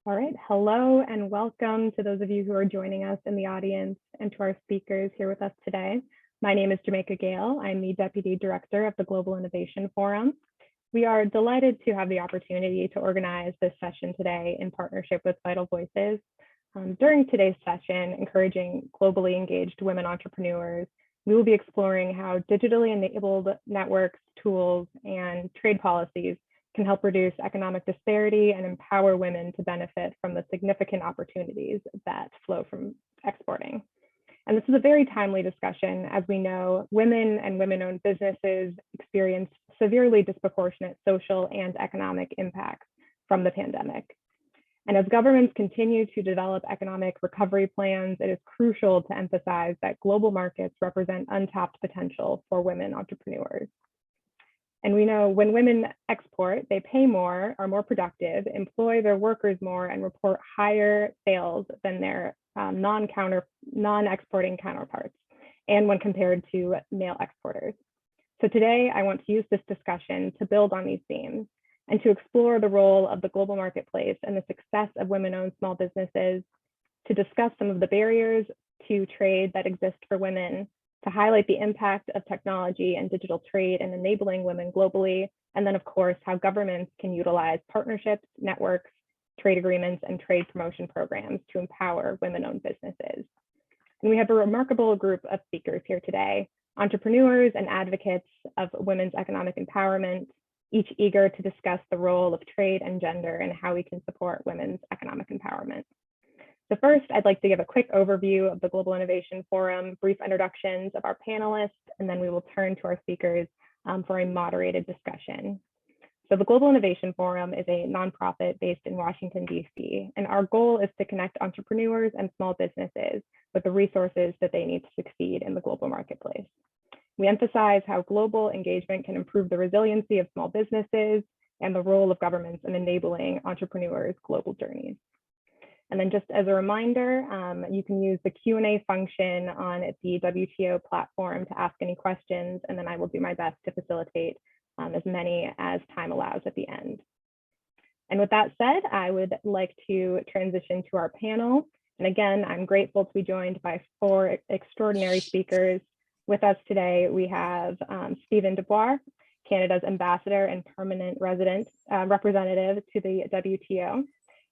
All right, hello and welcome to those of you who are joining us in the audience and to our speakers here with us today. My name is Jamaica Gale. I'm the Deputy Director of the Global Innovation Forum. We are delighted to have the opportunity to organize this session today in partnership with Vital Voices. During today's session, encouraging globally engaged women entrepreneurs, we will be exploring how digitally enabled networks, tools, and trade policies can help reduce economic disparity and empower women to benefit from the significant opportunities that flow from exporting. And this is a very timely discussion. As we know, women and women-owned businesses experience severely disproportionate social and economic impacts from the pandemic. And as governments continue to develop economic recovery plans, it is crucial to emphasize that global markets represent untapped potential for women entrepreneurs. And we know when women export, they pay more, are more productive, employ their workers more, and report higher sales than their non-exporting counterparts, and when compared to male exporters. So today, I want to use this discussion to build on these themes and to explore the role of the global marketplace and the success of women-owned small businesses, to discuss some of the barriers to trade that exist for women, to highlight the impact of technology and digital trade in enabling women globally, and then of course, how governments can utilize partnerships, networks, trade agreements, and trade promotion programs to empower women-owned businesses. And we have a remarkable group of speakers here today, entrepreneurs and advocates of women's economic empowerment, each eager to discuss the role of trade and gender and how we can support women's economic empowerment. So first, I'd like to give a quick overview of the Global Innovation Forum, brief introductions of our panelists, and then we will turn to our speakers for a moderated discussion. So the Global Innovation Forum is a nonprofit based in Washington, D.C., and our goal is to connect entrepreneurs and small businesses with the resources that they need to succeed in the global marketplace. We emphasize how global engagement can improve the resiliency of small businesses and the role of governments in enabling entrepreneurs' global journeys. And then just as a reminder, you can use the Q&A function on the WTO platform to ask any questions, and then I will do my best to facilitate as many as time allows at the end. And with that said, I would like to transition to our panel. And again, I'm grateful to be joined by four extraordinary speakers. With us today, we have Stephen Dubois, Canada's ambassador and permanent representative to the WTO,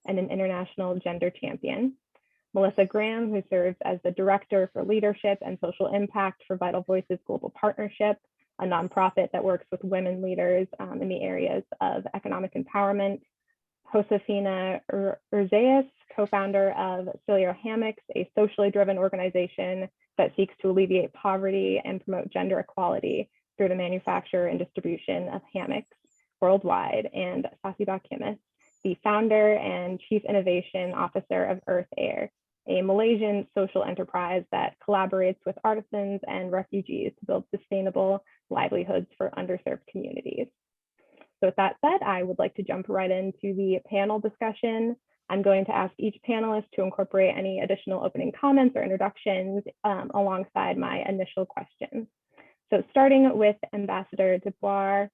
and an international gender champion. Melissa Graham, who serves as the Director for Leadership and Social Impact for Vital Voices Global Partnership, a nonprofit that works with women leaders in the areas of economic empowerment. Josefina Urzeas, co-founder of Cilio Hammocks, a socially driven organization that seeks to alleviate poverty and promote gender equality through the manufacture and distribution of hammocks worldwide. And Sasiba Kimis, the founder and chief innovation officer of Earth Air, a Malaysian social enterprise that collaborates with artisans and refugees to build sustainable livelihoods for underserved communities. So with that said, I would like to jump right into the panel discussion. I'm going to ask each panelist to incorporate any additional opening comments or introductions alongside my initial questions. So starting with Ambassador Dubois.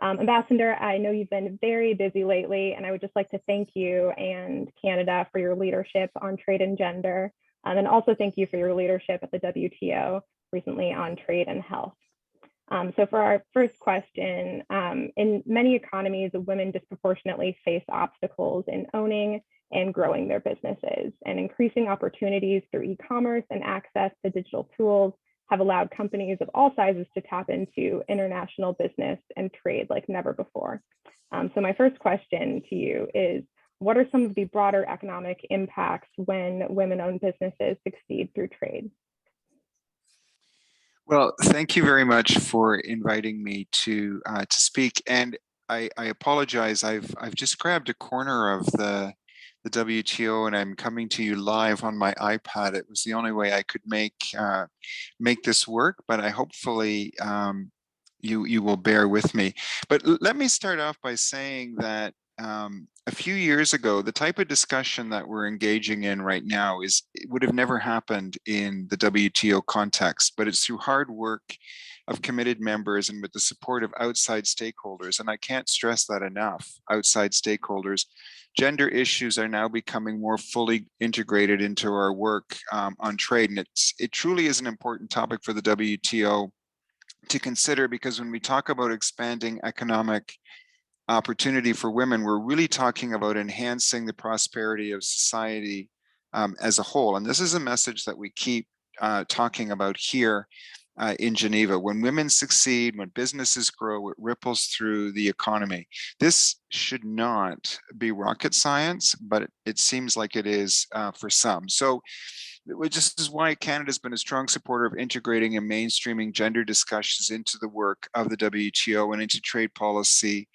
Ambassador, I know you've been very busy lately, and I would just like to thank you and Canada for your leadership on trade and gender, and also thank you for your leadership at the WTO recently on trade and health. So for our first question, in many economies, women disproportionately face obstacles in owning and growing their businesses, and increasing opportunities through e-commerce and access to digital tools have allowed companies of all sizes to tap into international business and trade like never before. So my first question to you is, what are some of the broader economic impacts when women-owned businesses succeed through trade? Well, thank you very much for inviting me to speak. And I apologize. I've just grabbed a corner of the WTO, and I'm coming to you live on my iPad. It was the only way I could make this work, but I hopefully you will bear with me. But let me start off by saying that a few years ago, the type of discussion that we're engaging in right now it would have never happened in the WTO context, but it's through hard work of committed members and with the support of outside stakeholders. And I can't stress that enough, outside stakeholders. Gender issues are now becoming more fully integrated into our work on trade. And it truly is an important topic for the WTO to consider, because when we talk about expanding economic opportunity for women, we're really talking about enhancing the prosperity of society as a whole. And this is a message that we keep talking about here in Geneva. When women succeed, when businesses grow, it ripples through the economy. This should not be rocket science, but it seems like it is for some. So this is why Canada has been a strong supporter of integrating and mainstreaming gender discussions into the work of the WTO and into trade policy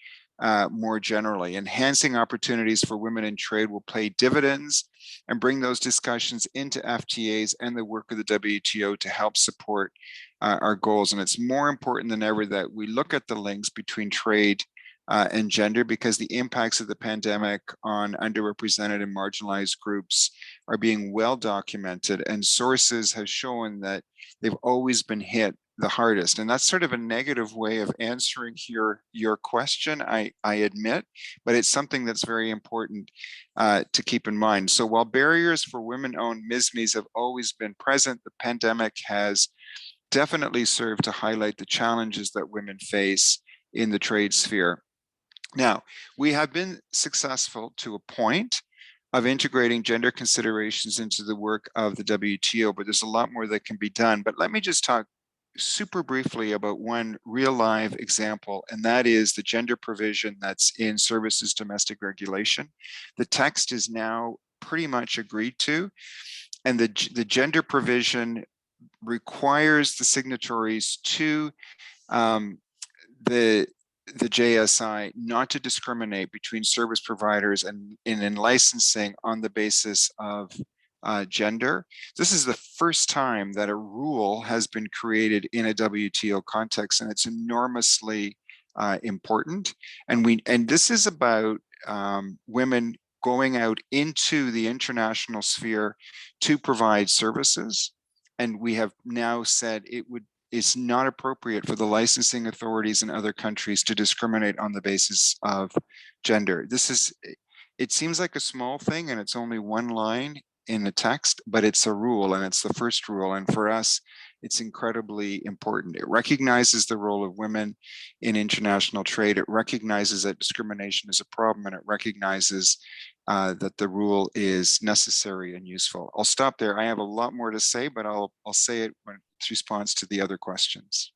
more generally. Enhancing opportunities for women in trade will pay dividends and bring those discussions into FTAs and the work of the WTO to help support our goals. And it's more important than ever that we look at the links between trade and gender, because the impacts of the pandemic on underrepresented and marginalized groups are being well documented, and sources have shown that they've always been hit the hardest. And that's sort of a negative way of answering your question, I admit, but it's something that's very important to keep in mind. So while barriers for women-owned MISMEs have always been present, the pandemic has definitely served to highlight the challenges that women face in the trade sphere. Now, we have been successful to a point of integrating gender considerations into the work of the WTO, but there's a lot more that can be done. But let me just talk super briefly about one real live example, and that is the gender provision that's in Services Domestic Regulation. The text is now pretty much agreed to, and the gender provision requires the signatories to the JSI not to discriminate between service providers and in licensing on the basis of gender. This is the first time that a rule has been created in a WTO context, and it's enormously important. And this is about women going out into the international sphere to provide services. And we have now said it's not appropriate for the licensing authorities in other countries to discriminate on the basis of gender. It seems like a small thing, and it's only one line in the text, but it's a rule, and it's the first rule. And for us, it's incredibly important. It recognizes the role of women in international trade. It recognizes that discrimination is a problem, and it recognizes that the rule is necessary and useful. I'll stop there. I have a lot more to say, but I'll say it when it's response to the other questions.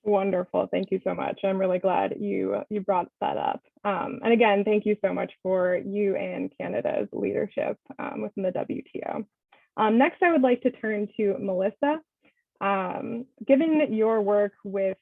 Wonderful. Thank you so much. I'm really glad you brought that up. And again, thank you so much for you and Canada's leadership within the WTO. Next, I would like to turn to Melissa. Given your work with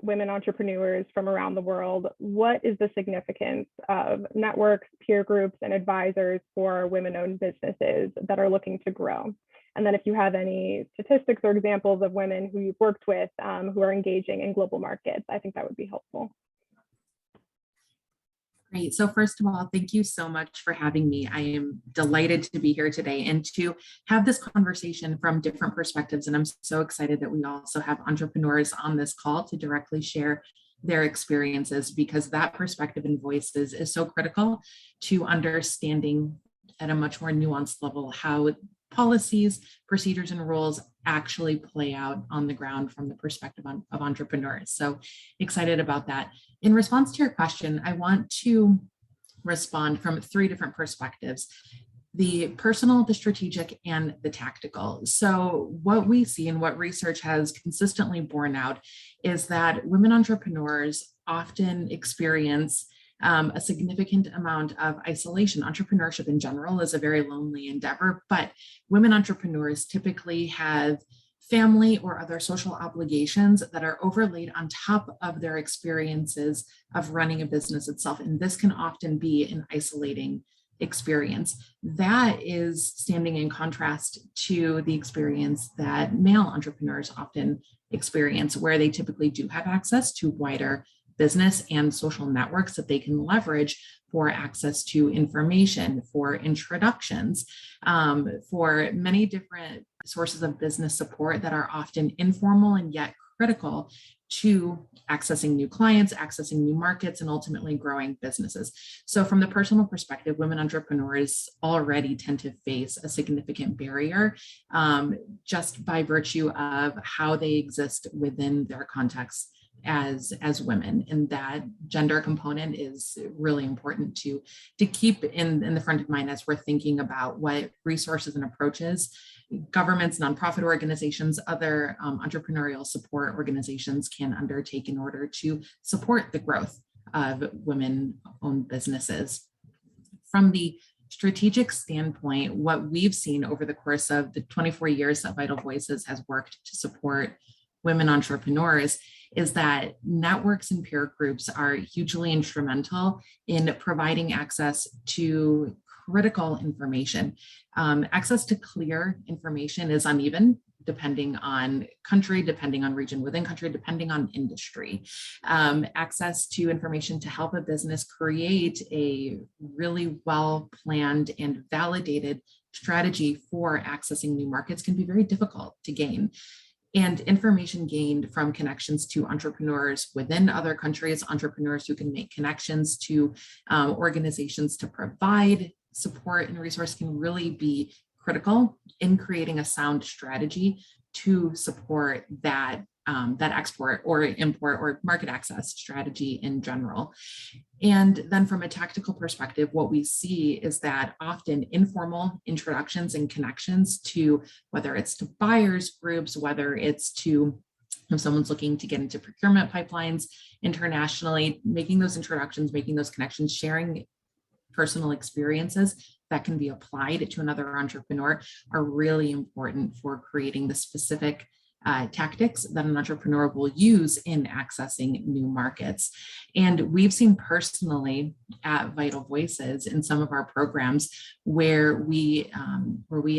women entrepreneurs from around the world, what is the significance of networks, peer groups, and advisors for women-owned businesses that are looking to grow? And then if you have any statistics or examples of women who you've worked with who are engaging in global markets, I think that would be helpful. Great. So first of all, thank you so much for having me. I am delighted to be here today and to have this conversation from different perspectives. And I'm so excited that we also have entrepreneurs on this call to directly share their experiences, because that perspective and voices is so critical to understanding at a much more nuanced level how policies, procedures, and rules actually play out on the ground from the perspective of entrepreneurs. So excited about that. In response to your question, I want to respond from three different perspectives: the personal, the strategic, and the tactical. So what we see and what research has consistently borne out is that women entrepreneurs often experience a significant amount of isolation. Entrepreneurship in general is a very lonely endeavor, but women entrepreneurs typically have family or other social obligations that are overlaid on top of their experiences of running a business itself. And this can often be an isolating experience. That is standing in contrast to the experience that male entrepreneurs often experience, where they typically do have access to wider business and social networks that they can leverage for access to information, for introductions, for many different sources of business support that are often informal and yet critical to accessing new clients, accessing new markets, and ultimately growing businesses. So from the personal perspective, women entrepreneurs already tend to face a significant barrier just by virtue of how they exist within their context as women, and that gender component is really important to keep in the front of mind as we're thinking about what resources and approaches governments, nonprofit organizations, other entrepreneurial support organizations can undertake in order to support the growth of women-owned businesses. From the strategic standpoint, what we've seen over the course of the 24 years that Vital Voices has worked to support women entrepreneurs is that networks and peer groups are hugely instrumental in providing access to critical information. Access to clear information is uneven depending on country, depending on region within country, depending on industry. Access to information to help a business create a really well-planned and validated strategy for accessing new markets can be very difficult to gain. And information gained from connections to entrepreneurs within other countries, entrepreneurs who can make connections to organizations to provide support and resource can really be critical in creating a sound strategy to support that that export or import or market access strategy in general. And then from a tactical perspective, what we see is that often informal introductions and connections to, whether it's to buyers groups, whether it's to if someone's looking to get into procurement pipelines internationally, making those introductions, making those connections, sharing personal experiences that can be applied to another entrepreneur are really important for creating the specific tactics that an entrepreneur will use in accessing new markets. And we've seen personally at Vital Voices in some of our programs where we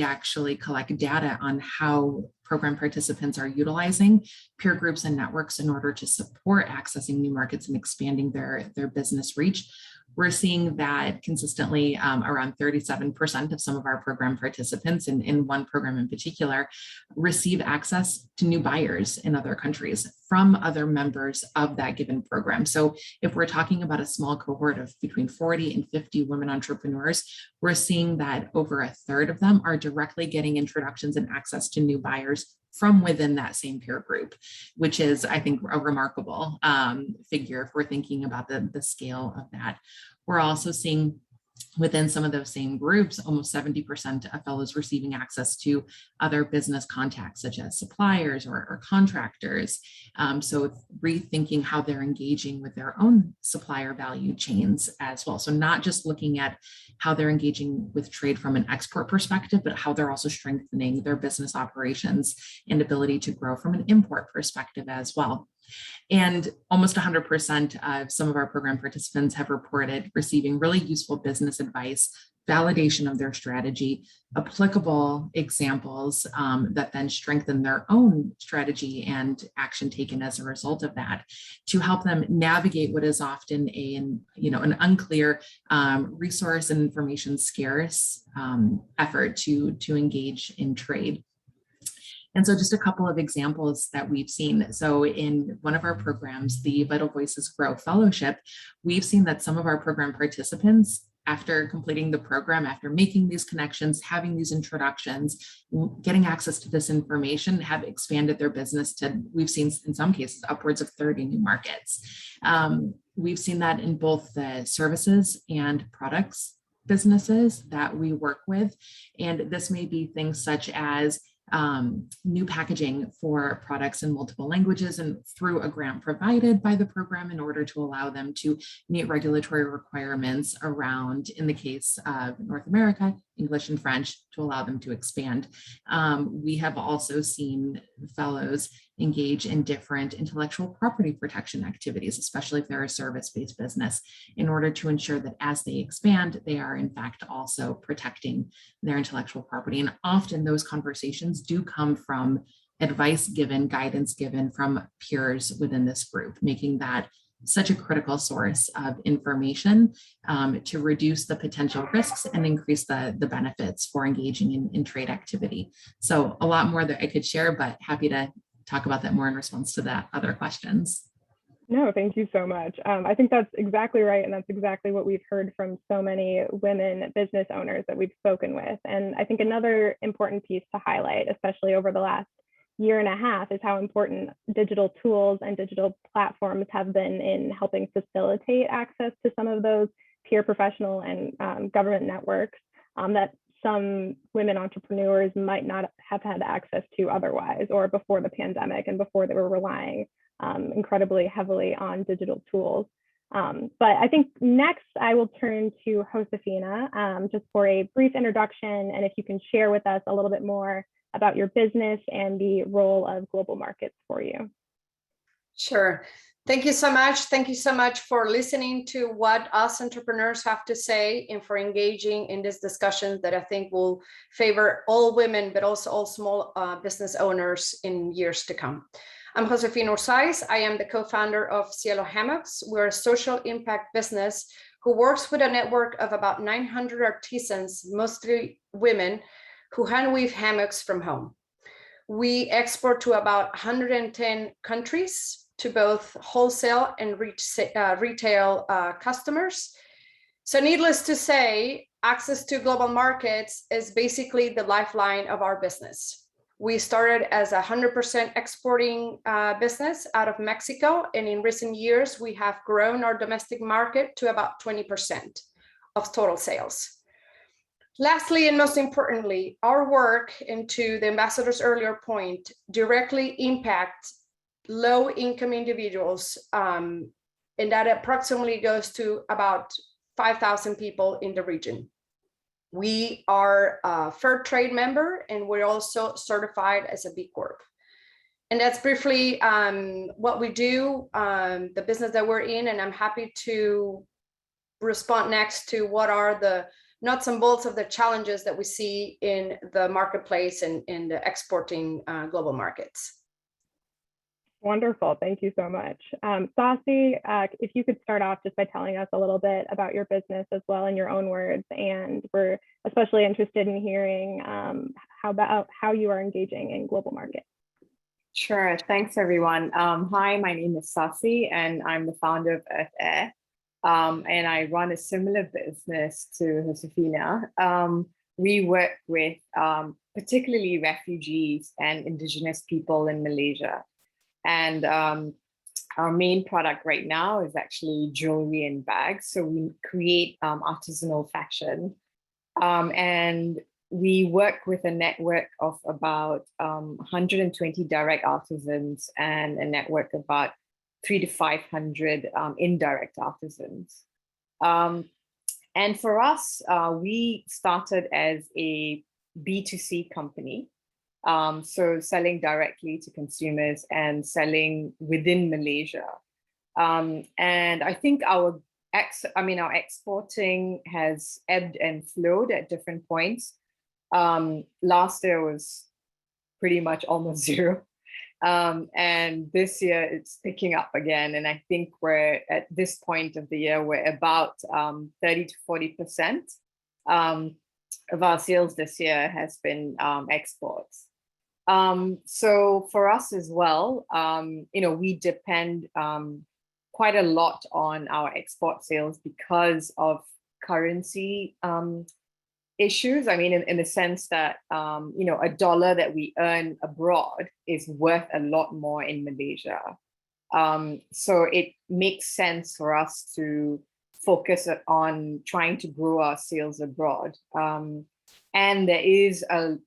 actually collect data on how program participants are utilizing peer groups and networks in order to support accessing new markets and expanding their business reach. We're seeing that consistently around 37% of some of our program participants in one program in particular receive access to new buyers in other countries from other members of that given program. So if we're talking about a small cohort of between 40 and 50 women entrepreneurs, we're seeing that over a third of them are directly getting introductions and access to new buyers from within that same peer group, which is, I think, a remarkable figure if we're thinking about the scale of that. We're also seeing within some of those same groups, almost 70% of fellows receiving access to other business contacts, such as suppliers or contractors. So rethinking how they're engaging with their own supplier value chains as well. So not just looking at how they're engaging with trade from an export perspective, but how they're also strengthening their business operations and ability to grow from an import perspective as well. And almost 100% of some of our program participants have reported receiving really useful business advice, validation of their strategy, applicable examples that then strengthen their own strategy and action taken as a result of that to help them navigate what is often an unclear resource and information scarce effort to engage in trade. And so just a couple of examples that we've seen. So in one of our programs, the Vital Voices Grow Fellowship, we've seen that some of our program participants, after completing the program, after making these connections, having these introductions, getting access to this information, have expanded their business to, we've seen in some cases, upwards of 30 new markets. We've seen that in both the services and products businesses that we work with. And this may be things such as new packaging for products in multiple languages and through a grant provided by the program in order to allow them to meet regulatory requirements around, in the case of North America, English and French, to allow them to expand. We have also seen fellows engage in different intellectual property protection activities, especially if they're a service-based business, in order to ensure that as they expand, they are in fact also protecting their intellectual property. And often those conversations do come from advice given, guidance given from peers within this group, making that such a critical source of information to reduce the potential risks and increase the benefits for engaging in trade activity. So a lot more that I could share, but happy to talk about that more in response to that other questions. No, thank you so much. I think that's exactly right. And that's exactly what we've heard from so many women business owners that we've spoken with. And I think another important piece to highlight, especially over the last year and a half, is how important digital tools and digital platforms have been in helping facilitate access to some of those peer professional and government networks that some women entrepreneurs might not have had access to otherwise, or before the pandemic and before they were relying incredibly heavily on digital tools. But I think next I will turn to Josefina just for a brief introduction, and if you can share with us a little bit more about your business and the role of global markets for you. Sure. Thank you so much. Thank you so much for listening to what us entrepreneurs have to say and for engaging in this discussion that I think will favor all women, but also all small business owners in years to come. I'm Josefina Urzaiz. I am the co-founder of Cielo Hammocks. We're a social impact business who works with a network of about 900 artisans, mostly women, who hand weave hammocks from home. We export to about 110 countries to both wholesale and retail customers. So needless to say, access to global markets is basically the lifeline of our business. We started as a 100% exporting business out of Mexico. And in recent years, we have grown our domestic market to about 20% of total sales. Lastly, and most importantly, our work, and to the ambassador's earlier point, directly impact low-income individuals, and that approximately goes to about 5,000 people in the region. We are a fair trade member, and we're also certified as a B Corp. And that's briefly what we do, the business that we're in, and I'm happy to respond next to what are the nuts and bolts of the challenges that we see in the marketplace and in the exporting global markets. Wonderful. Thank you so much. Sasi, if you could start off just by telling us a little bit about your business as well in your own words, and we're especially interested in hearing how you are engaging in global markets. Sure. Thanks, everyone. Hi, my name is Sasi, and I'm the founder of Earth Air. And I run a similar business to Josefina. We work with particularly refugees and indigenous people in Malaysia. And our main product right now is actually jewelry and bags. So we create artisanal fashion. And we work with a network of about 120 direct artisans and a network of about 300 to 500 indirect artisans. And for us, we started as a B2C company. So selling directly to consumers and selling within Malaysia. And I think our exporting has ebbed and flowed at different points. Last year was pretty much almost zero. And this year it's picking up again. And I think we're at this point of the year, we're about 30 to 40% of our sales this year has been exports. So for us as well, we depend quite a lot on our export sales because of currency issues. I mean, in the sense that, a dollar that we earn abroad is worth a lot more in Malaysia. So it makes sense for us to focus on trying to grow our sales abroad. And there is a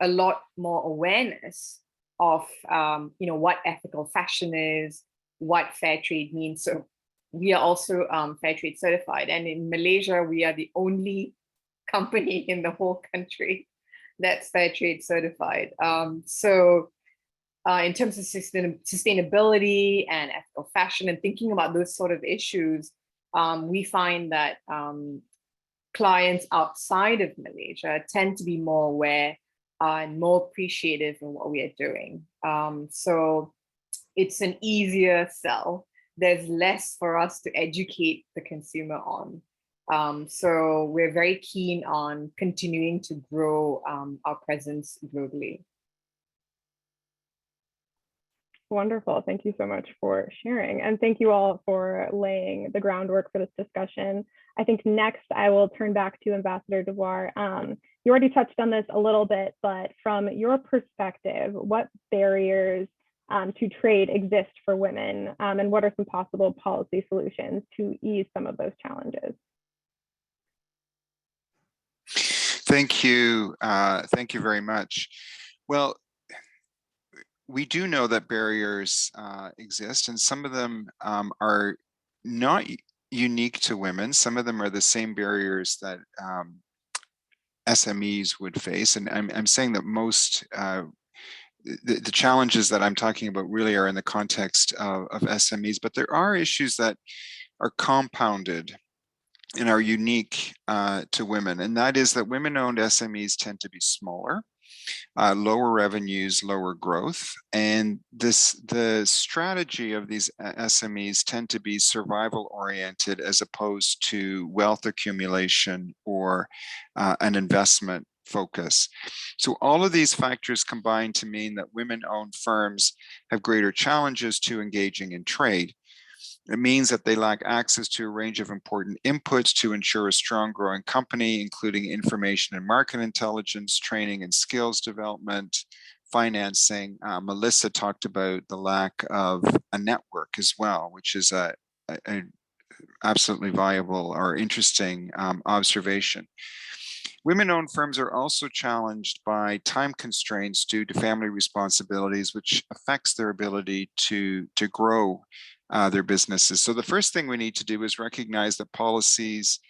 lot more awareness of, what ethical fashion is, what fair trade means. So we are also fair trade certified. And in Malaysia, we are the only company in the whole country that's fair trade certified. So in terms of sustainability and ethical fashion and thinking about those sort of issues, we find that clients outside of Malaysia tend to be more aware and more appreciative in what we are doing. So it's an easier sell there's less for us to educate the consumer on. So we're very keen on continuing to grow our presence globally. Wonderful. Thank you so much for sharing. And thank you all for laying the groundwork for this discussion. I think next I will turn back to Ambassador Devoir. You already touched on this a little bit, but from your perspective, what barriers to trade exist for women, and what are some possible policy solutions to ease some of those challenges? Thank you. Thank you very much. Well, we do know that barriers exist, and some of them are not unique to women. Some of them are the same barriers that SMEs would face. And I'm saying that most, the challenges that I'm talking about really are in the context of SMEs, but there are issues that are compounded and are unique to women. And that is that women-owned SMEs tend to be smaller, lower revenues, lower growth. And the strategy of these SMEs tend to be survival oriented as opposed to wealth accumulation or an investment focus. So all of these factors combine to mean that women-owned firms have greater challenges to engaging in trade. It means that they lack access to a range of important inputs to ensure a strong growing company, including information and market intelligence, training and skills development, financing. Melissa talked about the lack of a network as well, which is a absolutely viable or interesting observation. Women-owned firms are also challenged by time constraints due to family responsibilities, which affects their ability to grow their businesses. So the first thing we need to do is recognize that policies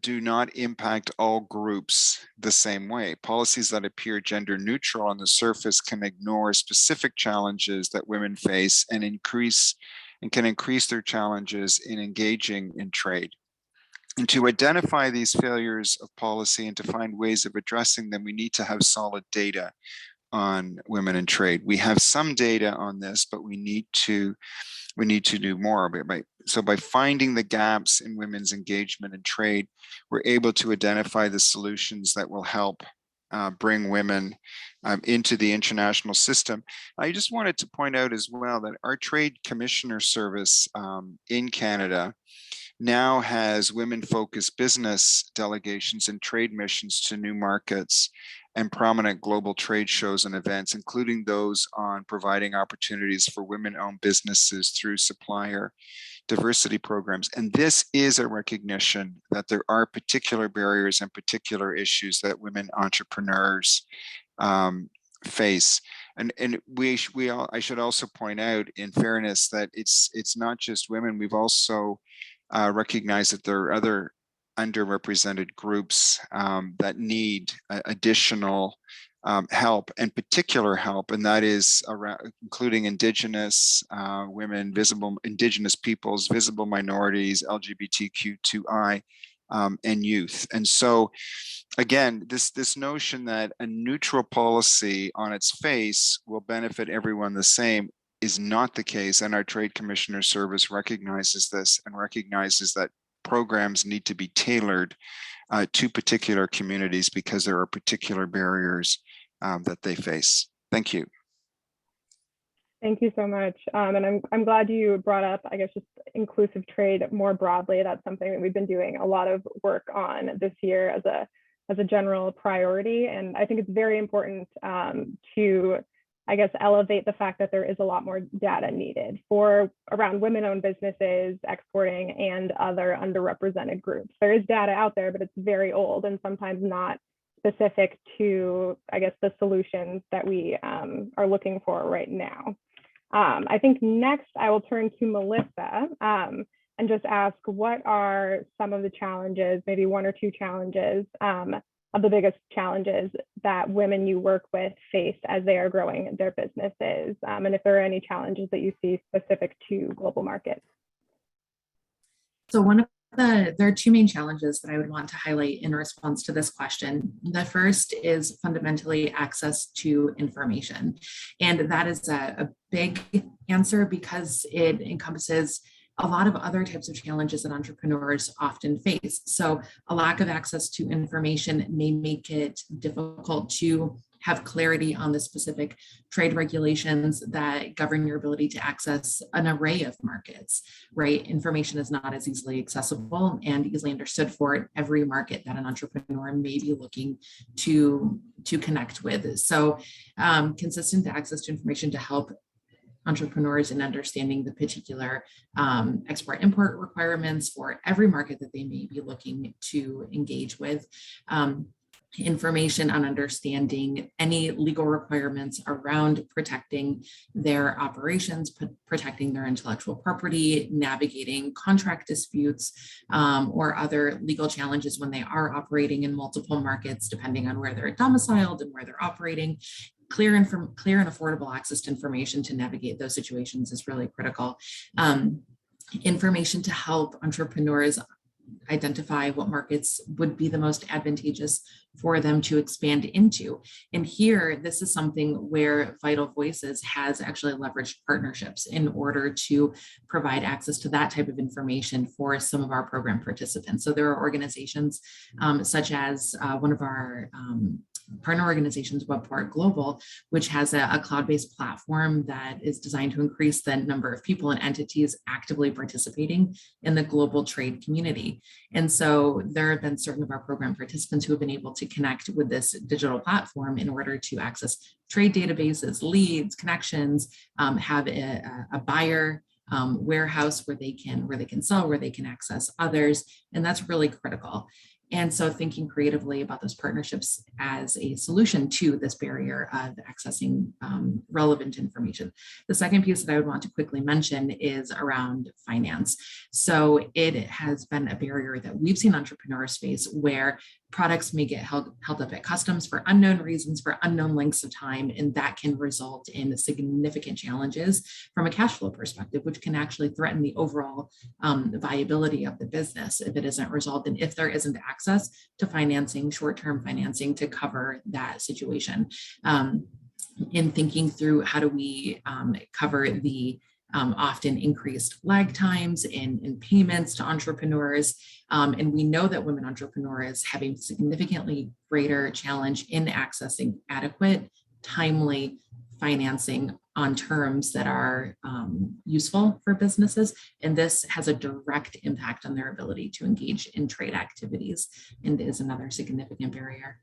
do not impact all groups the same way. Policies that appear gender neutral on the surface can ignore specific challenges that women face and can increase their challenges in engaging in trade. And to identify these failures of policy and to find ways of addressing them, we need to have solid data on women in trade. We have some data on this, but we need to do more. So by finding the gaps in women's engagement in trade, we're able to identify the solutions that will help bring women into the international system. I just wanted to point out as well that our Trade Commissioner Service in Canada now has women-focused business delegations and trade missions to new markets and prominent global trade shows and events, including those on providing opportunities for women-owned businesses through supplier diversity programs. And this is a recognition that there are particular barriers and particular issues that women entrepreneurs face. And I should also point out, in fairness, that it's not just women. We've also recognized that there are other underrepresented groups that need additional help and particular help, and that is including Indigenous women, Indigenous peoples, visible minorities, LGBTQ2I, and youth. And so, again, this notion that a neutral policy on its face will benefit everyone the same is not the case, and our Trade Commissioner Service recognizes this and recognizes that programs need to be tailored to particular communities because there are particular barriers that they face. Thank you. Thank you so much. And I'm glad you brought up, I guess, just inclusive trade more broadly. That's something that we've been doing a lot of work on this year as a general priority. And I think it's very important to, I guess, elevate the fact that there is a lot more data needed for around women-owned businesses, exporting, and other underrepresented groups. There is data out there, but it's very old and sometimes not specific to, I guess, the solutions that we are looking for right now. I think next I will turn to Melissa and just ask, what are some of the challenges, maybe one or two challenges, of the biggest challenges that women you work with face as they are growing their businesses, and if there are any challenges that you see specific to global markets? So there are two main challenges that I would want to highlight in response to this question. The first is fundamentally access to information. And that is a big answer because it encompasses a lot of other types of challenges that entrepreneurs often face. So a lack of access to information may make it difficult to have clarity on the specific trade regulations that govern your ability to access an array of markets, right? Information is not as easily accessible and easily understood for every market that an entrepreneur may be looking to connect with. So consistent access to information to help entrepreneurs in understanding the particular export-import requirements for every market that they may be looking to engage with. Information on understanding any legal requirements around protecting their operations, protecting their intellectual property, navigating contract disputes, or other legal challenges when they are operating in multiple markets, depending on where they're domiciled and where they're operating. Clear and affordable access to information to navigate those situations is really critical. Information to help entrepreneurs identify what markets would be the most advantageous for them to expand into. And here, this is something where Vital Voices has actually leveraged partnerships in order to provide access to that type of information for some of our program participants. So there are organizations such as one of our partner organizations, Webport Global, which has a cloud-based platform that is designed to increase the number of people and entities actively participating in the global trade community. And so there have been certain of our program participants who have been able to connect with this digital platform in order to access trade databases, leads, connections, have a buyer warehouse where they can sell, where they can access others. And that's really critical. And so thinking creatively about those partnerships as a solution to this barrier of accessing relevant information. The second piece that I would want to quickly mention is around finance. So it has been a barrier that we've seen entrepreneurs face where products may get held up at customs for unknown reasons, for unknown lengths of time, and that can result in significant challenges from a cash flow perspective, which can actually threaten the overall viability of the business if it isn't resolved and if there isn't access to financing, short-term financing to cover that situation. In thinking through how do we cover the often increased lag times in payments to entrepreneurs. And we know that women entrepreneurs have a significantly greater challenge in accessing adequate, timely financing on terms that are useful for businesses. And this has a direct impact on their ability to engage in trade activities and is another significant barrier.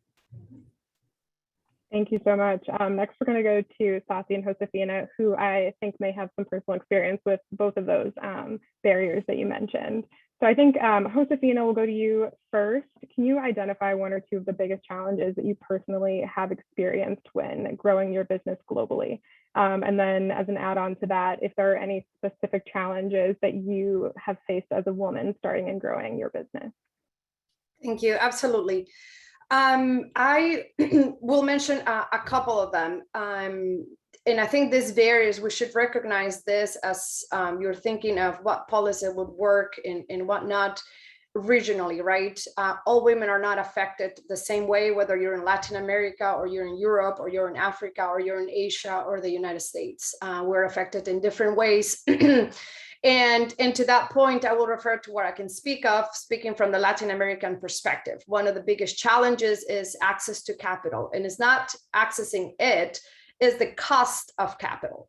Thank you so much. Next, we're going to go to Sasi and Josefina, who I think may have some personal experience with both of those barriers that you mentioned. So I think Josefina, will go to you first. Can you identify one or two of the biggest challenges that you personally have experienced when growing your business globally? And then as an add-on to that, if there are any specific challenges that you have faced as a woman starting and growing your business? Thank you. Absolutely. I will mention a couple of them. And I think these barriers, we should recognize this as you're thinking of what policy would work and what not regionally, right? All women are not affected the same way, whether you're in Latin America or you're in Europe or you're in Africa or you're in Asia or the United States. We're affected in different ways. And to that point, I will refer to what I can speak of, speaking from the Latin American perspective. One of the biggest challenges is access to capital, and it's not accessing it, is the cost of capital.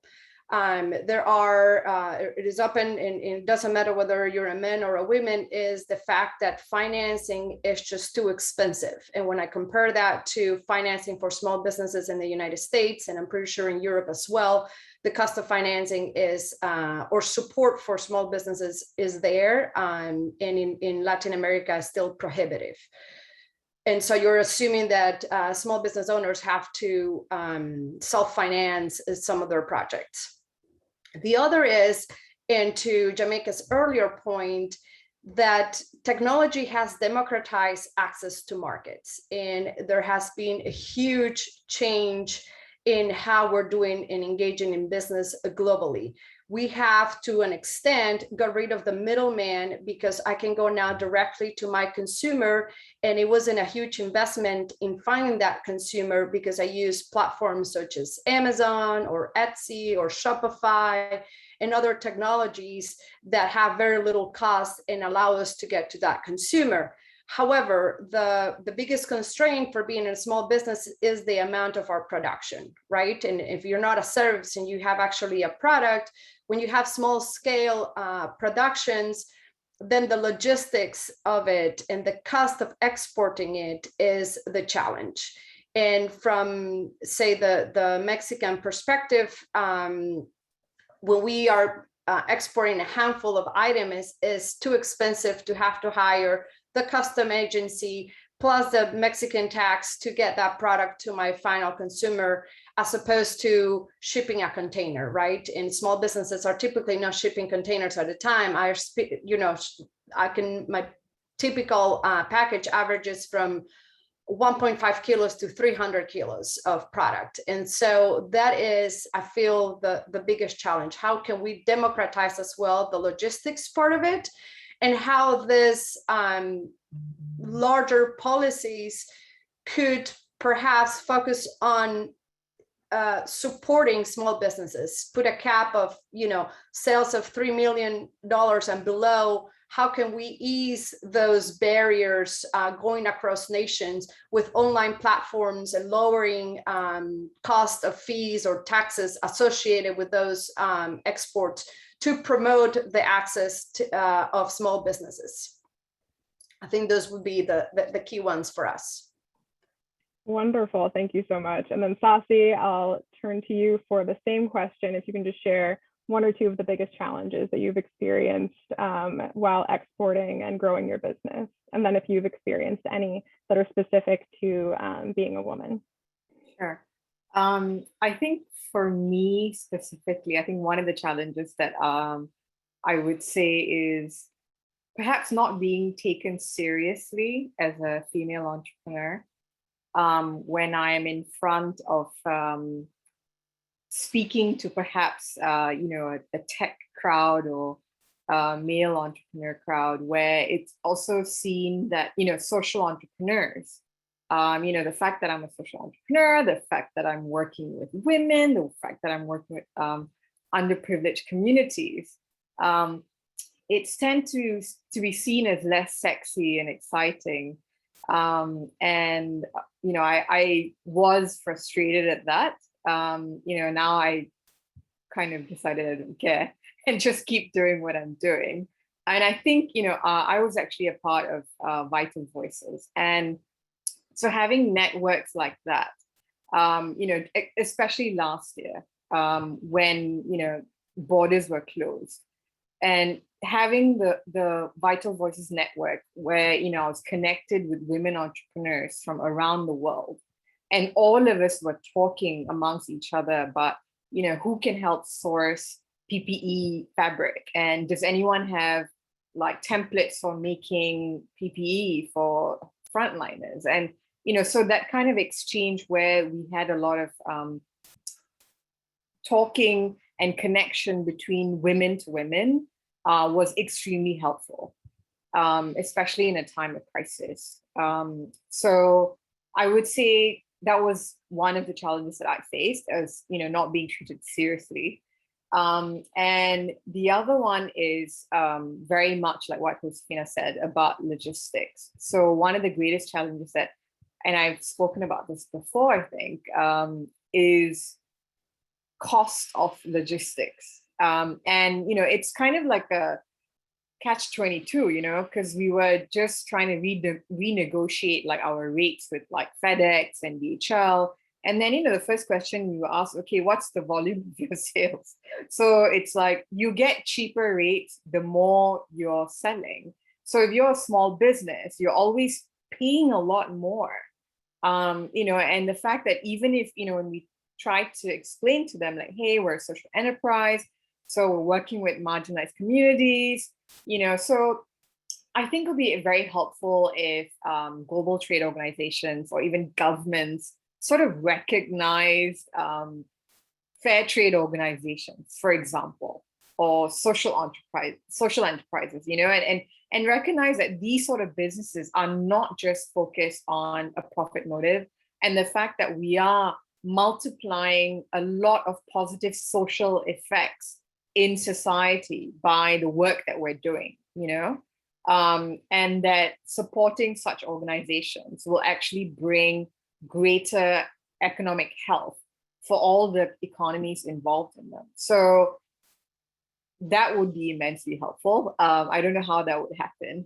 It is open, and it doesn't matter whether you're a man or a woman, is the fact that financing is just too expensive. And when I compare that to financing for small businesses in the United States, and I'm pretty sure in Europe as well, the cost of financing is, or support for small businesses is there, and in Latin America is still prohibitive. And so you're assuming that small business owners have to self-finance some of their projects. The other is, and to Jamaica's earlier point, that technology has democratized access to markets. And there has been a huge change in how we're doing and engaging in business globally. We have, to an extent, got rid of the middleman, because I can go now directly to my consumer, and it wasn't a huge investment in finding that consumer, because I use platforms such as Amazon or Etsy or Shopify and other technologies that have very little cost and allow us to get to that consumer. However, the biggest constraint for being a small business is the amount of our production, right? And if you're not a service and you have actually a product, when you have small scale productions, then the logistics of it and the cost of exporting it is the challenge. And from, say, the Mexican perspective, when we are exporting a handful of items, is too expensive to have to hire the custom agency plus the Mexican tax to get that product to my final consumer, as opposed to shipping a container, right? And small businesses are typically not shipping containers at a time. My typical package averages from 1.5 kilos to 300 kilos of product. And so that is, I feel, the biggest challenge. How can we democratize as well the logistics part of it, and how this larger policies could perhaps focus on supporting small businesses, put a cap of sales of $3 million and below. How can we ease those barriers going across nations with online platforms and lowering cost of fees or taxes associated with those exports to promote the access of small businesses? I think those would be the key ones for us. Wonderful. Thank you so much. And then Sasi, I'll turn to you for the same question. If you can just share one or two of the biggest challenges that you've experienced while exporting and growing your business. And then if you've experienced any that are specific to being a woman. Sure. I think for me specifically, I think one of the challenges that I would say is perhaps not being taken seriously as a female entrepreneur. When I am in front of speaking to perhaps a tech crowd or a male entrepreneur crowd, where it's also seen that social entrepreneurs, the fact that I'm a social entrepreneur, the fact that I'm working with women, the fact that I'm working with underprivileged communities, it's tend to be seen as less sexy and exciting. And I was frustrated at that. Now I kind of decided I don't care and just keep doing what I'm doing. And I think, I was actually a part of Vital Voices. And so having networks like that, especially last year, when, borders were closed, and having the Vital Voices network where, I was connected with women entrepreneurs from around the world. And all of us were talking amongst each other about, who can help source PPE fabric? And does anyone have like templates for making PPE for frontliners? And, so that kind of exchange where we had a lot of talking and connection between women to women was extremely helpful, especially in a time of crisis. So I would say that was one of the challenges that I faced, as not being treated seriously. And the other one is very much like what Josefina said about logistics. So one of the greatest challenges that, and I've spoken about this before, I think, is cost of logistics. And it's kind of like a catch-22, because we were just trying to renegotiate like our rates with like FedEx and DHL. And then, the first question we were asked, okay, what's the volume of your sales? So it's like you get cheaper rates the more you're selling. So if you're a small business, you're always paying a lot more. And the fact that even if, when we try to explain to them like, hey, we're a social enterprise, so we're working with marginalized communities, so I think it would be very helpful if global trade organizations or even governments sort of recognize fair trade organizations, for example, or social enterprises, you know, and recognize that these sort of businesses are not just focused on a profit motive, and the fact that we are multiplying a lot of positive social effects in society by the work that we're doing, you know, and that supporting such organizations will actually bring greater economic health for all the economies involved in them. So that would be immensely helpful. I don't know how that would happen,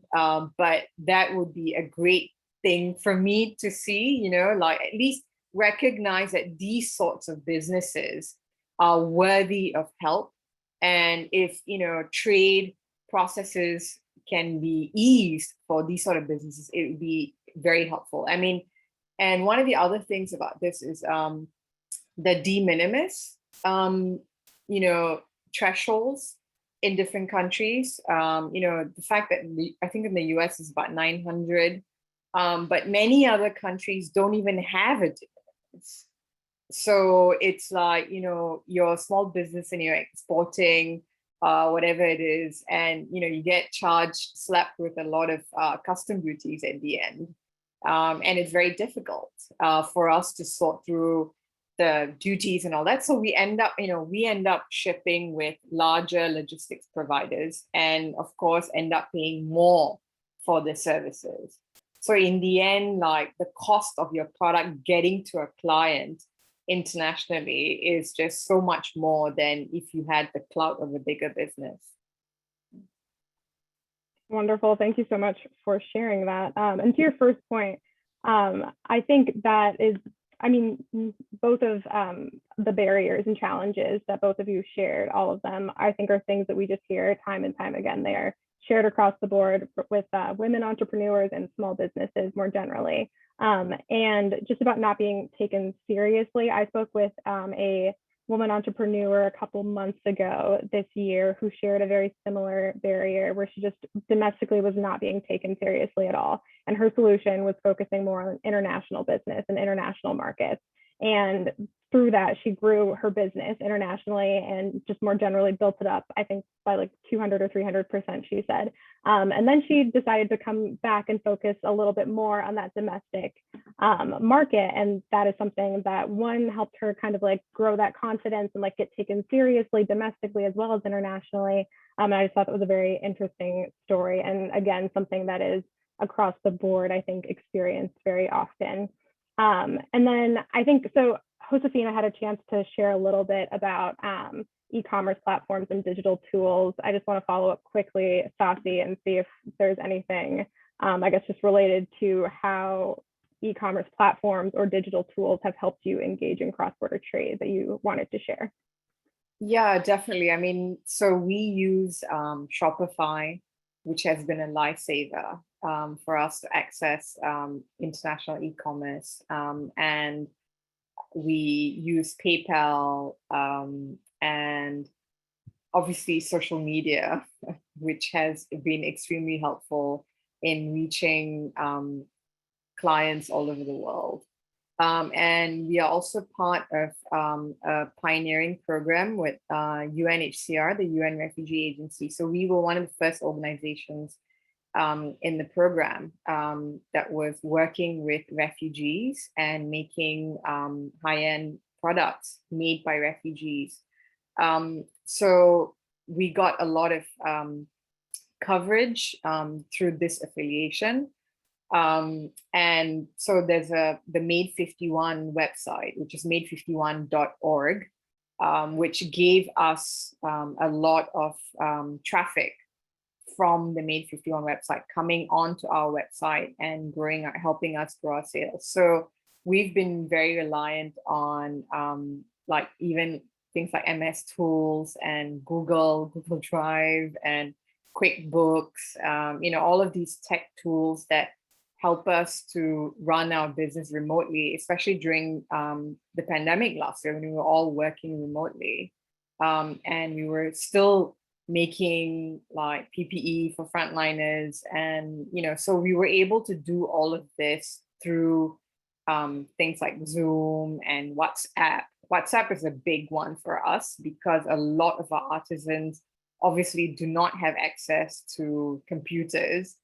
but that would be a great thing for me to see, you know, like at least recognize that these sorts of businesses are worthy of help. And if, you know, trade processes can be eased for these sort of businesses, it would be very helpful. I mean, and one of the other things about this is the de minimis, you know, thresholds in different countries. You know, the fact that I think in the US is about 900, but many other countries don't even have a de minimis. So it's like, you know, you're a small business and you're exporting whatever it is, and, you know, you get slapped with a lot of custom duties at the end. And it's very difficult for us to sort through the duties and all that. So we end up shipping with larger logistics providers, and of course end up paying more for the services. So in the end, like the cost of your product getting to a client internationally is just so much more than if you had the clout of a bigger business. Wonderful. Thank you so much for sharing that. And to your first point, I think that is, I mean, both of the barriers and challenges that both of you shared, all of them, I think are things that we just hear time and time again. They are shared across the board with women entrepreneurs and small businesses more generally. And just about not being taken seriously. I spoke with a woman entrepreneur a couple months ago this year who shared a very similar barrier where she just domestically was not being taken seriously at all. And her solution was focusing more on international business and international markets. And through that, she grew her business internationally and just more generally built it up, I think by like 200 or 300%, she said. And then she decided to come back and focus a little bit more on that domestic market. And that is something that, one, helped her kind of like grow that confidence and like get taken seriously domestically as well as internationally. And I just thought that was a very interesting story. And again, something that is across the board, I think, experienced very often. And then I think, so Josefina had a chance to share a little bit about e-commerce platforms and digital tools. I just want to follow up quickly, Sasi, and see if there's anything, I guess, just related to how e-commerce platforms or digital tools have helped you engage in cross-border trade that you wanted to share. Yeah, definitely. I mean, so we use Shopify, which has been a lifesaver for us to access international e-commerce. And we use PayPal and obviously social media, which has been extremely helpful in reaching clients all over the world. And we are also part of a pioneering program with UNHCR, the UN Refugee Agency. So we were one of the first organizations in the program that was working with refugees and making high-end products made by refugees. So we got a lot of coverage through this affiliation. And so there's the Made 51 website, which is made51.org, which gave us a lot of traffic from the Made 51 website coming onto our website and helping us grow our sales. So we've been very reliant on like even things like MS Tools and Google Drive and QuickBooks, you know, all of these tech tools that help us to run our business remotely, especially during the pandemic last year when we were all working remotely. And we were still making like PPE for frontliners. And, you know, so we were able to do all of this through things like Zoom and WhatsApp. WhatsApp is a big one for us because a lot of our artisans obviously do not have access to computers,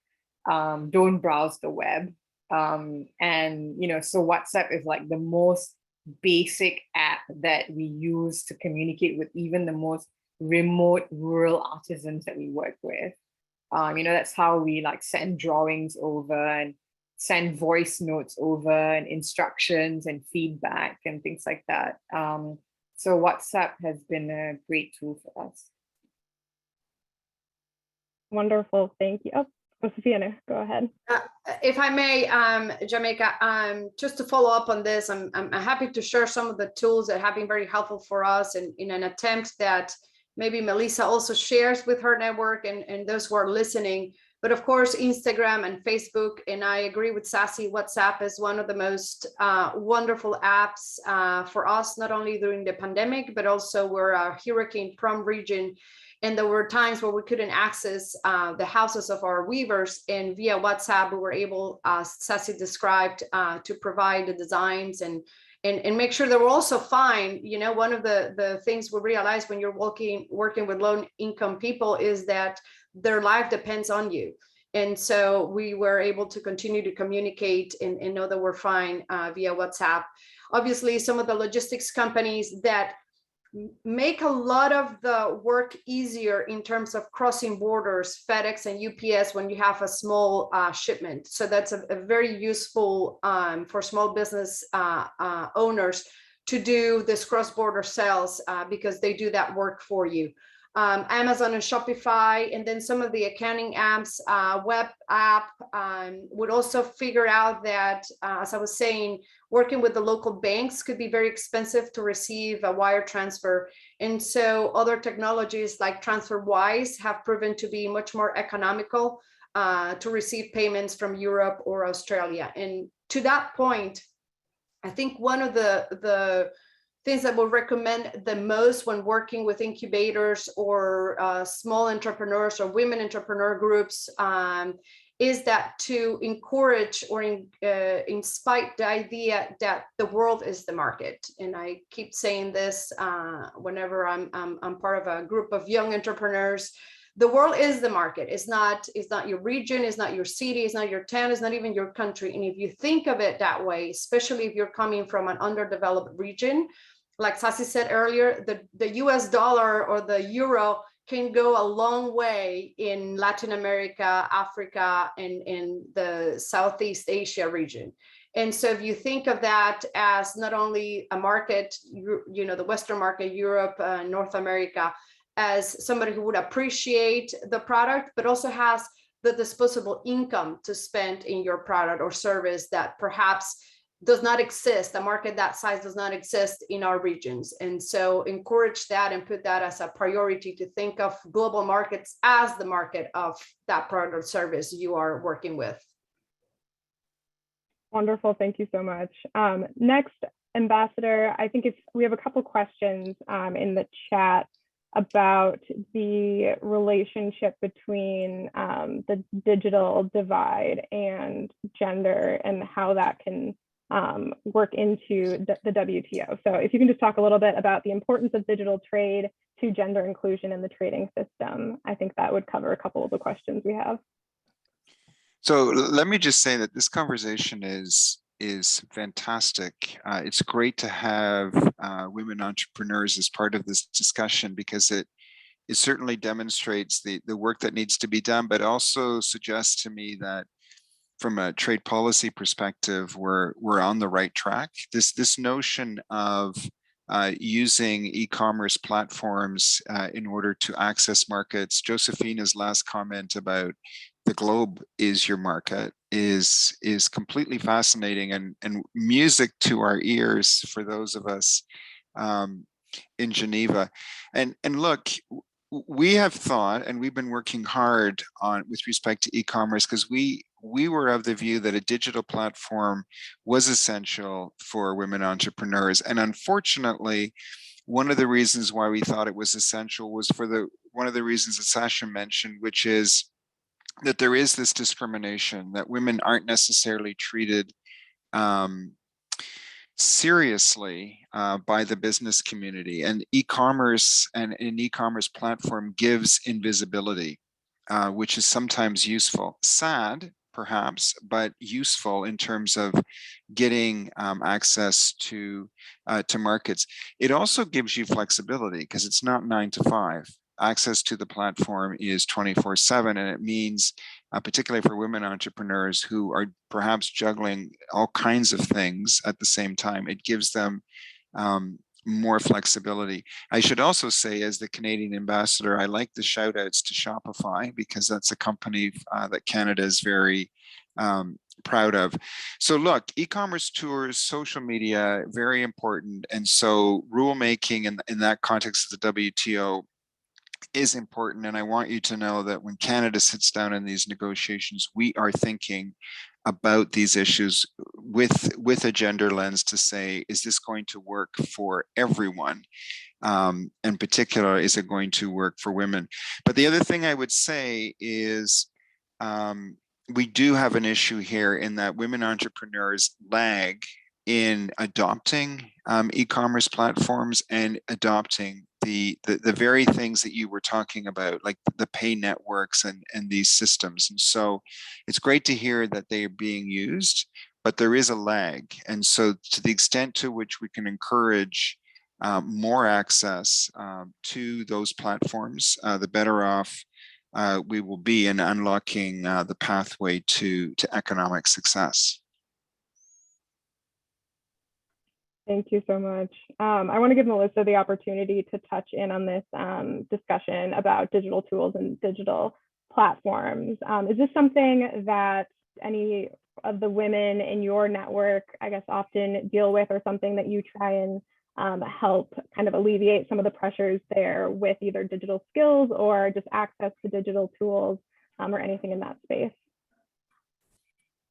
don't browse the web. And, so WhatsApp is like the most basic app that we use to communicate with even the most remote rural artisans that we work with. That's how we like send drawings over and send voice notes over and instructions and feedback and things like that. So WhatsApp has been a great tool for us. Wonderful, thank you. Oh, Sophia, go ahead. If I may, Jamaica, just to follow up on this, I'm happy to share some of the tools that have been very helpful for us in an attempt that maybe Melissa also shares with her network and those who are listening. But of course, Instagram and Facebook, and I agree with Sassy, WhatsApp is one of the most wonderful apps for us, not only during the pandemic, but also we're a hurricane-prone region. And there were times where we couldn't access the houses of our weavers, and via WhatsApp, we were able, as Sassy described, to provide the designs and make sure they were also fine. One of the things we realize when you're working with low income people is that their life depends on you. And so we were able to continue to communicate and know that we're fine via WhatsApp. Obviously, some of the logistics companies that make a lot of the work easier in terms of crossing borders, FedEx and UPS, when you have a small shipment. So that's a very useful for small business owners to do this cross-border sales because they do that work for you. Amazon and Shopify, and then some of the accounting apps, web app would also figure out that, as I was saying, working with the local banks could be very expensive to receive a wire transfer. And so other technologies like TransferWise have proven to be much more economical to receive payments from Europe or Australia. And to that point, I think one of the things that we'll recommend the most when working with incubators or small entrepreneurs or women entrepreneur groups is that to encourage or inspire the idea that the world is the market. And I keep saying this whenever I'm part of a group of young entrepreneurs. The world is the market. It's not your region, it's not your city, it's not your town, it's not even your country. And if you think of it that way, especially if you're coming from an underdeveloped region, like Sassy said earlier, the US dollar or the euro can go a long way in Latin America, Africa, and in the Southeast Asia region. And so if you think of that as not only a market, the Western market, Europe, North America, as somebody who would appreciate the product, but also has the disposable income to spend in your product or service that perhaps does not exist, a market that size does not exist in our regions. And so encourage that and put that as a priority to think of global markets as the market of that product or service you are working with. Wonderful, thank you so much. Next, Ambassador, I think we have a couple questions in the chat about the relationship between the digital divide and gender and how that can work into the WTO. So if you can just talk a little bit about the importance of digital trade to gender inclusion in the trading system, I think that would cover a couple of the questions we have. So let me just say that this conversation is fantastic. It's great to have women entrepreneurs as part of this discussion because it certainly demonstrates the work that needs to be done, but also suggests to me that from a trade policy perspective, we're on the right track. This notion of using e-commerce platforms in order to access markets, Josephina's last comment about the globe is your market is completely fascinating and music to our ears for those of us in Geneva. And look, we have thought, and we've been working hard on with respect to e-commerce because we were of the view that a digital platform was essential for women entrepreneurs. And unfortunately, one of the reasons why we thought it was essential was for one of the reasons that Sasha mentioned, which is that there is this discrimination, that women aren't necessarily treated seriously by the business community. And e-commerce and an e-commerce platform gives invisibility, which is sometimes useful. Sad, perhaps, but useful in terms of getting access to markets. It also gives you flexibility because it's not 9 to 5. Access to the platform is 24/7, and it means, particularly for women entrepreneurs who are perhaps juggling all kinds of things at the same time, it gives them more flexibility. I should also say, as the Canadian ambassador, I like the shout outs to Shopify because that's a company that Canada is very proud of. So look, e-commerce tours, social media, very important. And so rulemaking in that context of the WTO is important. And I want you to know that when Canada sits down in these negotiations, we are thinking about these issues with a gender lens to say, is this going to work for everyone? In particular, is it going to work for women? But the other thing I would say is we do have an issue here in that women entrepreneurs lag in adopting e-commerce platforms and adopting the very things that you were talking about, like the pay networks and these systems. And so it's great to hear that they are being used, but there is a lag. And so to the extent to which we can encourage more access to those platforms, the better off we will be in unlocking the pathway to economic success. Thank you so much. I want to give Melissa the opportunity to touch in on this discussion about digital tools and digital platforms. Is this something that any of the women in your network, I guess, often deal with, or something that you try and help kind of alleviate some of the pressures there with either digital skills or just access to digital tools or anything in that space?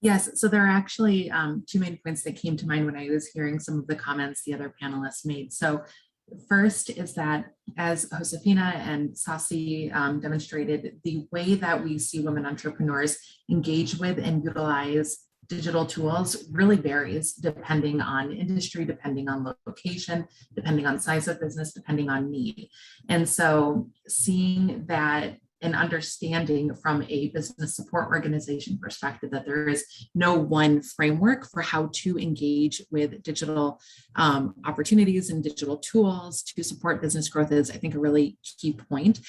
Yes, so there are actually two main points that came to mind when I was hearing some of the comments the other panelists made. So first is that, as Josefina and Sasi demonstrated, the way that we see women entrepreneurs engage with and utilize digital tools really varies depending on industry, depending on location, depending on size of business, depending on need. And so seeing that and understanding from a business support organization perspective that there is no one framework for how to engage with digital opportunities and digital tools to support business growth is, I think, a really key point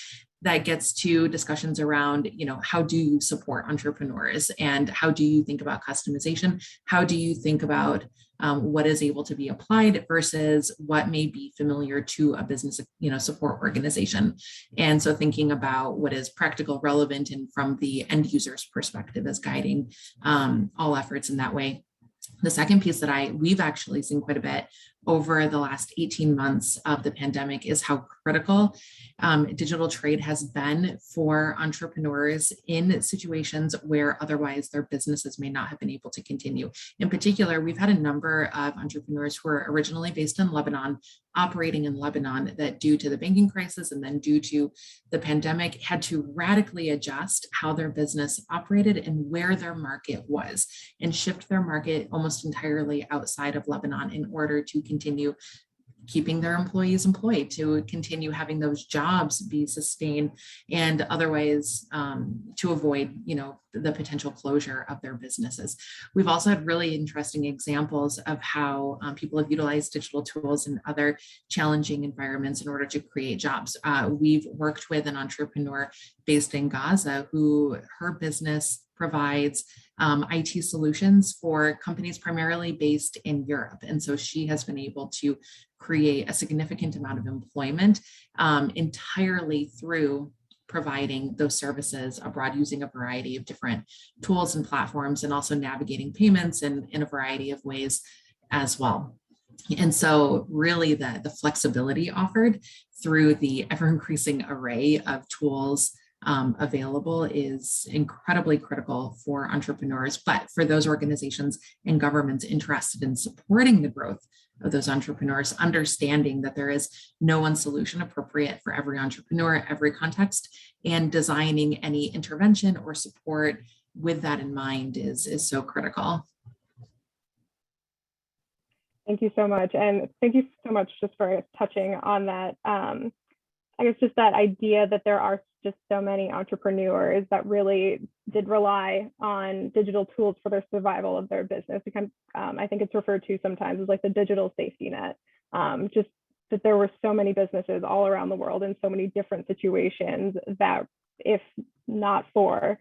that gets to discussions around, how do you support entrepreneurs and how do you think about customization? How do you think about what is able to be applied versus what may be familiar to a business, support organization. And so thinking about what is practical, relevant, and from the end user's perspective is guiding all efforts in that way. The second piece that we've actually seen quite a bit over the last 18 months of the pandemic is how critical digital trade has been for entrepreneurs in situations where otherwise their businesses may not have been able to continue. In particular, we've had a number of entrepreneurs who are originally based in Lebanon, operating in Lebanon, that due to the banking crisis and then due to the pandemic had to radically adjust how their business operated and where their market was, and shift their market almost entirely outside of Lebanon in order to continue keeping their employees employed, to continue having those jobs be sustained, and otherwise to avoid, the potential closure of their businesses. We've also had really interesting examples of how people have utilized digital tools in other challenging environments in order to create jobs. We've worked with an entrepreneur based in Gaza who her business provides IT solutions for companies primarily based in Europe. And so she has been able to create a significant amount of employment entirely through providing those services abroad using a variety of different tools and platforms, and also navigating payments in a variety of ways as well. And so really the flexibility offered through the ever-increasing array of tools available is incredibly critical for entrepreneurs, but for those organizations and governments interested in supporting the growth of those entrepreneurs, understanding that there is no one solution appropriate for every entrepreneur, every context, and designing any intervention or support with that in mind is so critical. Thank you so much. And thank you so much just for touching on that. I guess just that idea that there are just so many entrepreneurs that really did rely on digital tools for their survival of their business. I think it's referred to sometimes as like the digital safety net. Just that there were so many businesses all around the world in so many different situations that if not for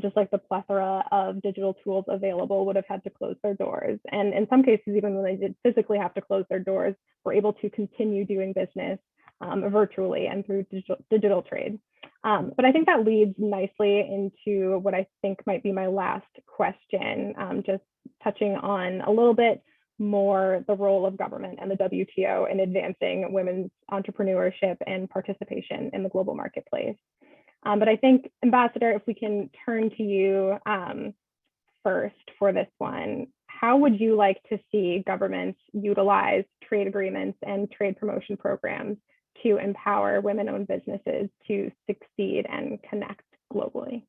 just like the plethora of digital tools available would have had to close their doors. And in some cases, even when they did physically have to close their doors, were able to continue doing business virtually and through digital trade. But I think that leads nicely into what I think might be my last question, just touching on a little bit more the role of government and the WTO in advancing women's entrepreneurship and participation in the global marketplace. But I think, Ambassador, if we can turn to you first for this one, how would you like to see governments utilize trade agreements and trade promotion programs to empower women-owned businesses to succeed and connect globally?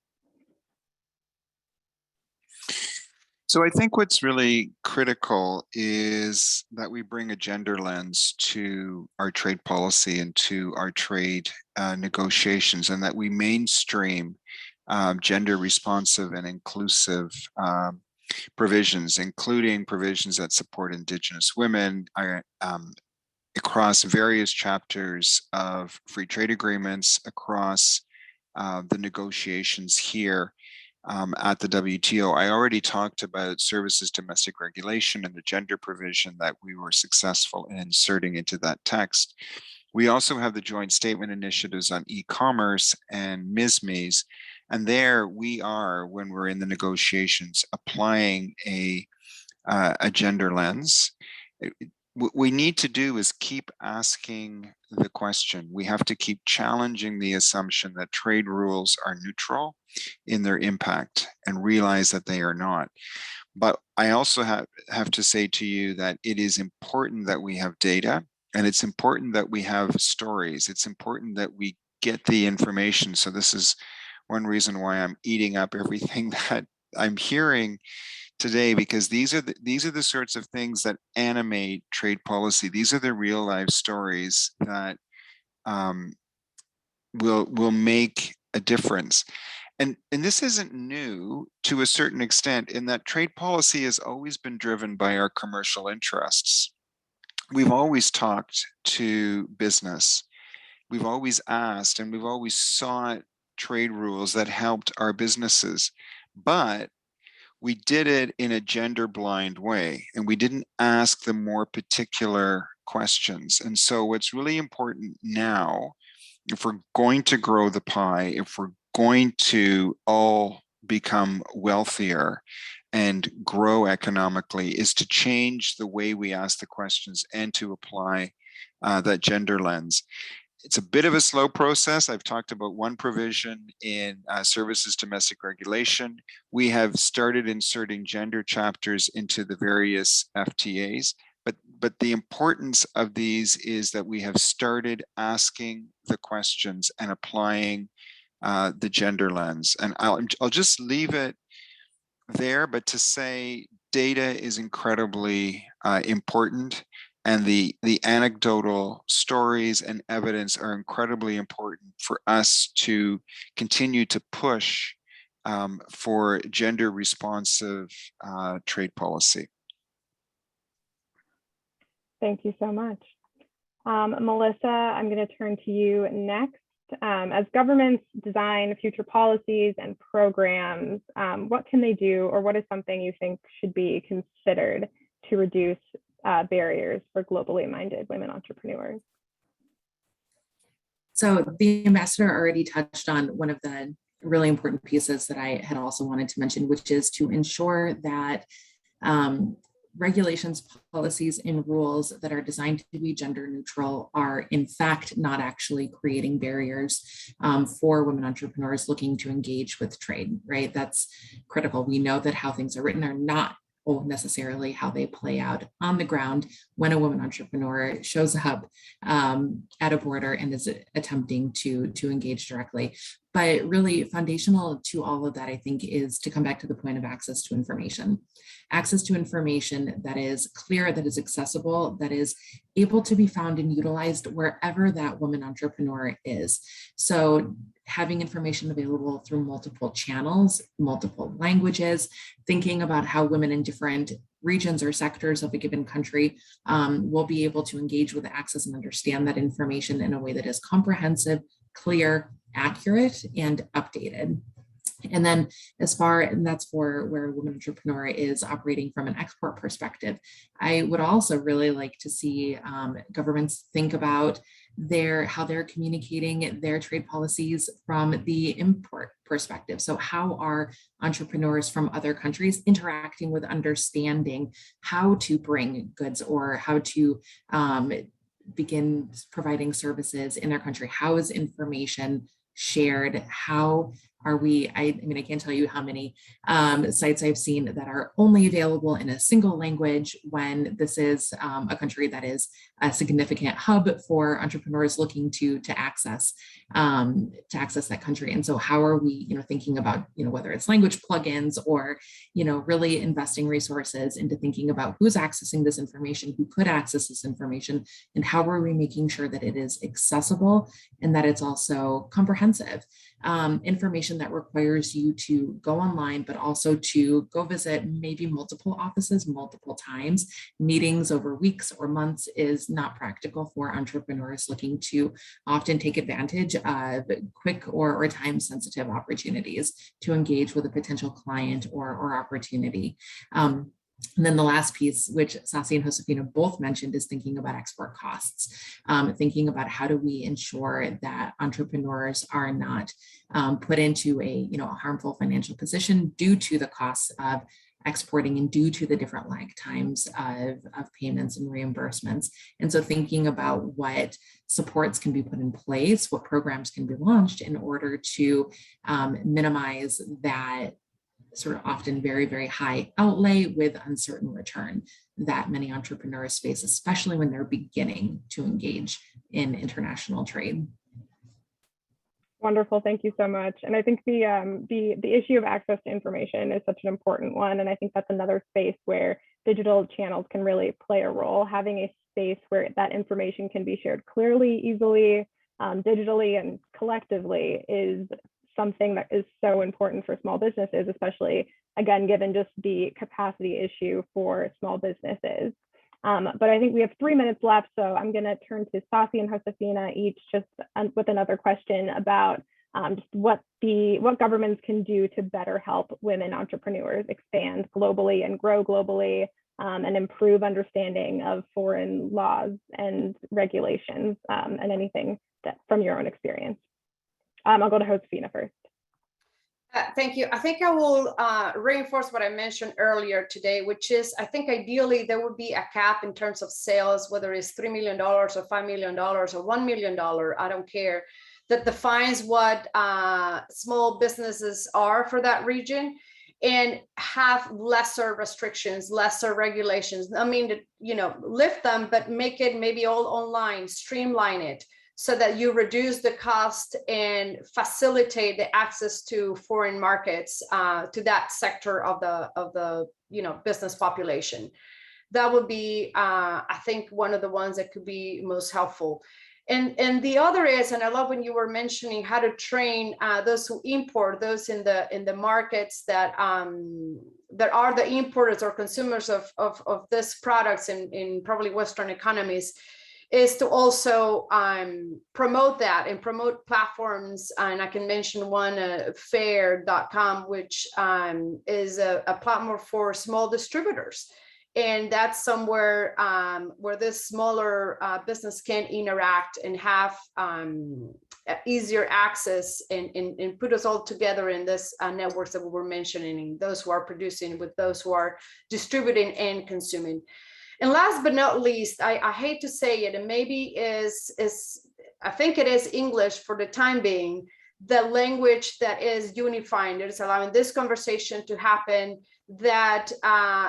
So I think what's really critical is that we bring a gender lens to our trade policy and to our trade negotiations, and that we mainstream gender responsive and inclusive provisions, including provisions that support Indigenous women across various chapters of free trade agreements, across the negotiations here at the WTO. I already talked about services domestic regulation and the gender provision that we were successful in inserting into that text. We also have the joint statement initiatives on e-commerce and MISMEs. And there we are, when we're in the negotiations, applying a gender lens. What we need to do is keep asking the question. We have to keep challenging the assumption that trade rules are neutral in their impact and realize that they are not. But I also have to say to you that it is important that we have data, and it's important that we have stories. It's important that we get the information. So this is one reason why I'm eating up everything that I'm hearing today, because these are the sorts of things that animate trade policy. These are the real life stories that will make a difference. And this isn't new to a certain extent, in that trade policy has always been driven by our commercial interests. We've always talked to business. We've always asked, and we've always sought trade rules that helped our businesses. But we did it in a gender blind way, and we didn't ask the more particular questions. And so what's really important now, if we're going to grow the pie, if we're going to all become wealthier and grow economically, is to change the way we ask the questions and to apply that gender lens. It's a bit of a slow process. I've talked about one provision in services domestic regulation. We have started inserting gender chapters into the various FTAs, but the importance of these is that we have started asking the questions and applying the gender lens. And I'll just leave it there, but to say data is incredibly important. And the anecdotal stories and evidence are incredibly important for us to continue to push for gender responsive trade policy. Thank you so much. Melissa, I'm going to turn to you next. As governments design future policies and programs, what can they do, or what is something you think should be considered to reduce barriers for globally minded women entrepreneurs? So the ambassador already touched on one of the really important pieces that I had also wanted to mention, which is to ensure that regulations, policies, and rules that are designed to be gender neutral are in fact not actually creating barriers for women entrepreneurs looking to engage with trade, right? That's critical. We know that how things are written are not necessarily how they play out on the ground when a woman entrepreneur shows up at a border and is attempting to engage directly. But really foundational to all of that, I think, is to come back to the point of access to information. Access to information that is clear, that is accessible, that is able to be found and utilized wherever that woman entrepreneur is. So having information available through multiple channels, multiple languages, thinking about how women in different regions or sectors of a given country will be able to engage with, access, and understand that information in a way that is comprehensive, clear, accurate, and updated. And then and that's for where a woman entrepreneur is operating from an export perspective. I would also really like to see governments think about how they're communicating their trade policies from the import perspective. So how are entrepreneurs from other countries interacting with understanding how to bring goods or how to begin providing services in their country? How is information shared? How are we, I mean, I can't tell you how many sites I've seen that are only available in a single language when this is a country that is a significant hub for entrepreneurs looking to access that country. And so how are we, thinking about, whether it's language plugins or, really investing resources into thinking about who's accessing this information, who could access this information, and how are we making sure that it is accessible and that it's also comprehensive. Information that requires you to go online, but also to go visit maybe multiple offices multiple times. Meetings over weeks or months is not practical for entrepreneurs looking to often take advantage of quick or time-sensitive opportunities to engage with a potential client or opportunity. And then the last piece, which Sasi and Josefina both mentioned, is thinking about export costs, thinking about how do we ensure that entrepreneurs are not put into a harmful financial position due to the costs of exporting and due to the different lag times of payments and reimbursements. And so thinking about what supports can be put in place, what programs can be launched in order to minimize that sort of often very, very high outlay with uncertain return that many entrepreneurs face, especially when they're beginning to engage in international trade. Wonderful, thank you so much. And I think the issue of access to information is such an important one. And I think that's another space where digital channels can really play a role. Having a space where that information can be shared clearly, easily, digitally, and collectively is something that is so important for small businesses, especially, again, given just the capacity issue for small businesses. But I think we have 3 minutes left, so I'm going to turn to Sasi and Josefina each just with another question about just what governments can do to better help women entrepreneurs expand globally and grow globally, and improve understanding of foreign laws and regulations, and anything that from your own experience. I'll go to Josefina first. Thank you. I think I will reinforce what I mentioned earlier today, which is I think ideally there would be a cap in terms of sales, whether it's $3 million or $5 million or $1 million, I don't care, that defines what small businesses are for that region and have lesser restrictions, lesser regulations. I mean, lift them, but make it maybe all online, streamline it, so that you reduce the cost and facilitate the access to foreign markets, to that sector of the business population. That would be, I think, one of the ones that could be most helpful. And the other is, and I love when you were mentioning how to train those who import, those in the markets that are the importers or consumers of these products in probably Western economies, is to also promote that and promote platforms. And I can mention one, fair.com, which is a platform for small distributors. And that's somewhere where this smaller business can interact and have easier access and put us all together in this networks that we were mentioning, those who are producing with those who are distributing and consuming. And last but not least, I hate to say it, and maybe I think it is English for the time being, the language that is unifying, that is allowing this conversation to happen, that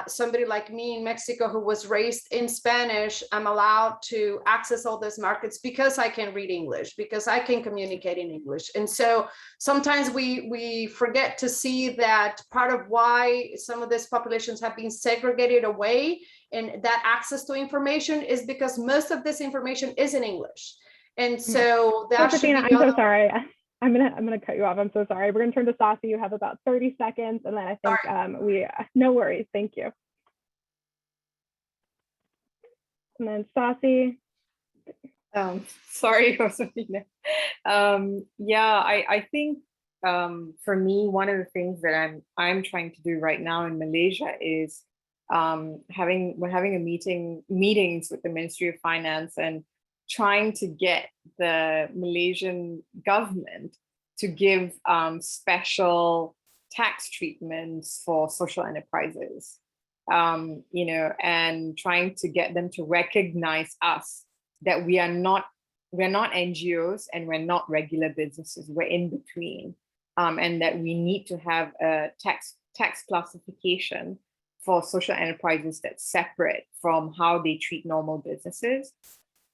somebody like me in Mexico who was raised in Spanish, I'm allowed to access all these markets because I can read English, because I can communicate in English. And so sometimes we forget to see that part of why some of these populations have been segregated away and that access to information is because most of this information is in English. And so that should be I'm so sorry. I'm gonna cut you off. I'm so sorry. We're gonna turn to Sasi. You have about 30 seconds, and then I think no worries. Thank you. And then Sasi. Sorry, Josefina. Yeah, I think for me, one of the things that I'm trying to do right now in Malaysia is we're having meetings with the Ministry of Finance and trying to get the Malaysian government to give special tax treatments for social enterprises, and trying to get them to recognize us, that we're not NGOs and we're not regular businesses, we're in between, and that we need to have a tax classification for social enterprises that's separate from how they treat normal businesses.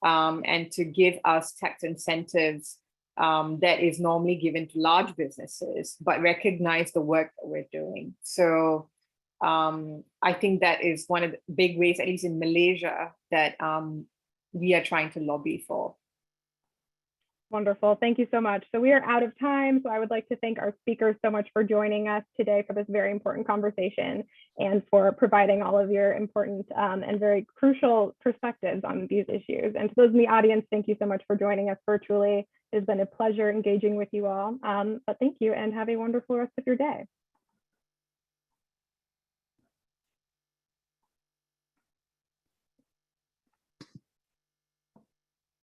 And to give us tax incentives that is normally given to large businesses, but recognize the work that we're doing. So I think that is one of the big ways, at least in Malaysia, that we are trying to lobby for. Wonderful. Thank you so much. So we are out of time. So I would like to thank our speakers so much for joining us today for this very important conversation and for providing all of your important and very crucial perspectives on these issues. And to those in the audience, thank you so much for joining us virtually. It has been a pleasure engaging with you all. But thank you and have a wonderful rest of your day.